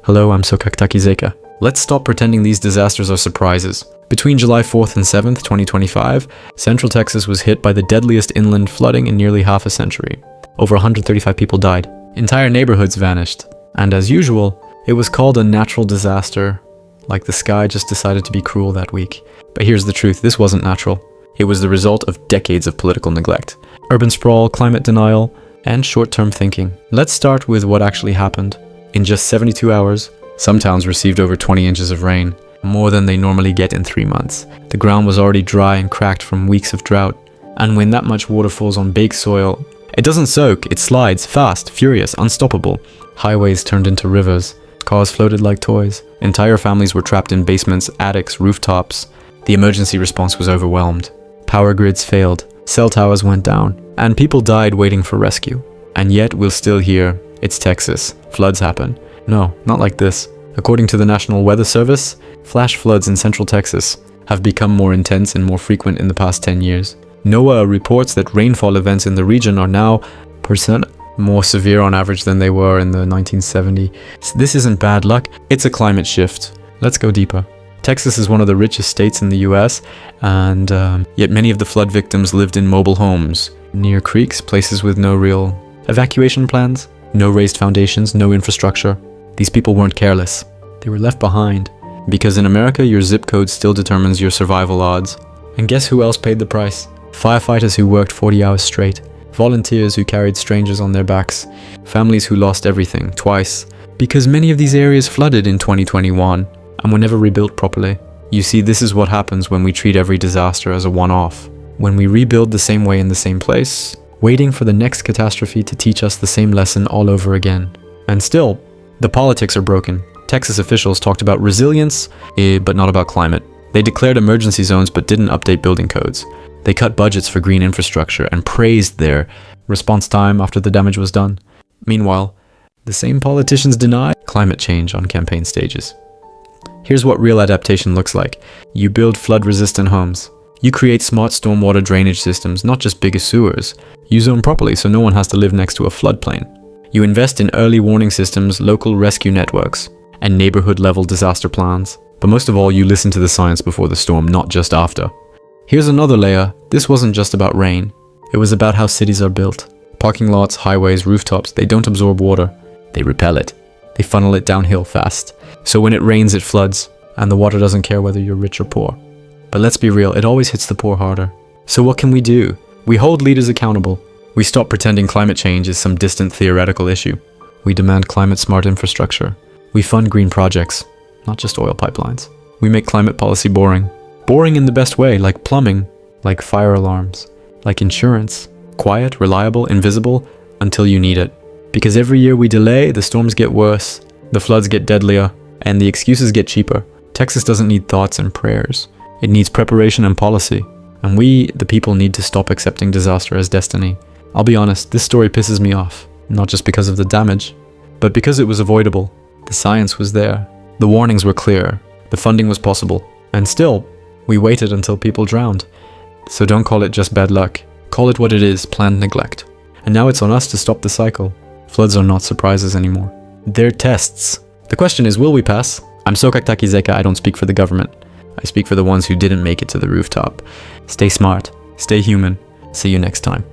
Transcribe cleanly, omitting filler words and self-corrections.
Hello, I'm Sokaktaki Zeka. Let's stop pretending these disasters are surprises. Between July 4th and 7th, 2025, Central Texas was hit by the deadliest inland flooding in nearly half a century. Over 135 people died. Entire neighborhoods vanished. And as usual, it was called a natural disaster, like the sky just decided to be cruel that week. But here's the truth, this wasn't natural. It was the result of decades of political neglect, urban sprawl, climate denial, and short-term thinking. Let's start with what actually happened. In just 72 hours, some towns received over 20 inches of rain, more than they normally get in 3 months. The ground was already dry and cracked from weeks of drought. And when that much water falls on baked soil, it doesn't soak, it slides, fast, furious, unstoppable. Highways turned into rivers. Cars floated like toys. Entire families were trapped in basements, attics, rooftops. The emergency response was overwhelmed. Power grids failed. Cell towers went down. And people died waiting for rescue. And yet we're still here. It's Texas. Floods happen. No, not like this. According to the National Weather Service, flash floods in Central Texas have become more intense and more frequent in the past 10 years. NOAA reports that rainfall events in the region are now % more severe on average than they were in the 1970s. This isn't bad luck, it's a climate shift. Let's go deeper. Texas is one of the richest states in the US, and yet many of the flood victims lived in mobile homes, near creeks, places with no real evacuation plans, no raised foundations, no infrastructure. These people weren't careless. They were left behind. Because in America, your zip code still determines your survival odds. And guess who else paid the price? Firefighters who worked 40 hours straight. Volunteers who carried strangers on their backs. Families who lost everything, twice. Because many of these areas flooded in 2021 and were never rebuilt properly. You see, this is what happens when we treat every disaster as a one-off. When we rebuild the same way in the same place, waiting for the next catastrophe to teach us the same lesson all over again. And still, the politics are broken. Texas officials talked about resilience, but not about climate. They declared emergency zones but didn't update building codes. They cut budgets for green infrastructure and praised their response time after the damage was done. Meanwhile, the same politicians deny climate change on campaign stages. Here's what real adaptation looks like. You build flood-resistant homes. You create smart stormwater drainage systems, not just bigger sewers. You zone properly so no one has to live next to a floodplain. You invest in early warning systems, local rescue networks, and neighborhood-level disaster plans. But most of all, you listen to the science before the storm, not just after. Here's another layer. This wasn't just about rain. It was about how cities are built. Parking lots, highways, rooftops, they don't absorb water. They repel it. They funnel it downhill fast. So when it rains, it floods, and the water doesn't care whether you're rich or poor. But let's be real, it always hits the poor harder. So what can we do? We hold leaders accountable. We stop pretending climate change is some distant theoretical issue. We demand climate-smart infrastructure. We fund green projects, not just oil pipelines. We make climate policy boring. Boring in the best way, like plumbing, like fire alarms, like insurance. Quiet, reliable, invisible, until you need it. Because every year we delay, the storms get worse, the floods get deadlier, and the excuses get cheaper. Texas doesn't need thoughts and prayers. It needs preparation and policy. And we, the people, need to stop accepting disaster as destiny. I'll be honest, this story pisses me off. Not just because of the damage, but because it was avoidable. The science was there. The warnings were clear. The funding was possible. And still, we waited until people drowned. So don't call it just bad luck. Call it what it is, planned neglect. And now it's on us to stop the cycle. Floods are not surprises anymore. They're tests. The question is, will we pass? I'm Sokaktaki Zeka, I don't speak for the government. I speak for the ones who didn't make it to the rooftop. Stay smart. Stay human. See you next time.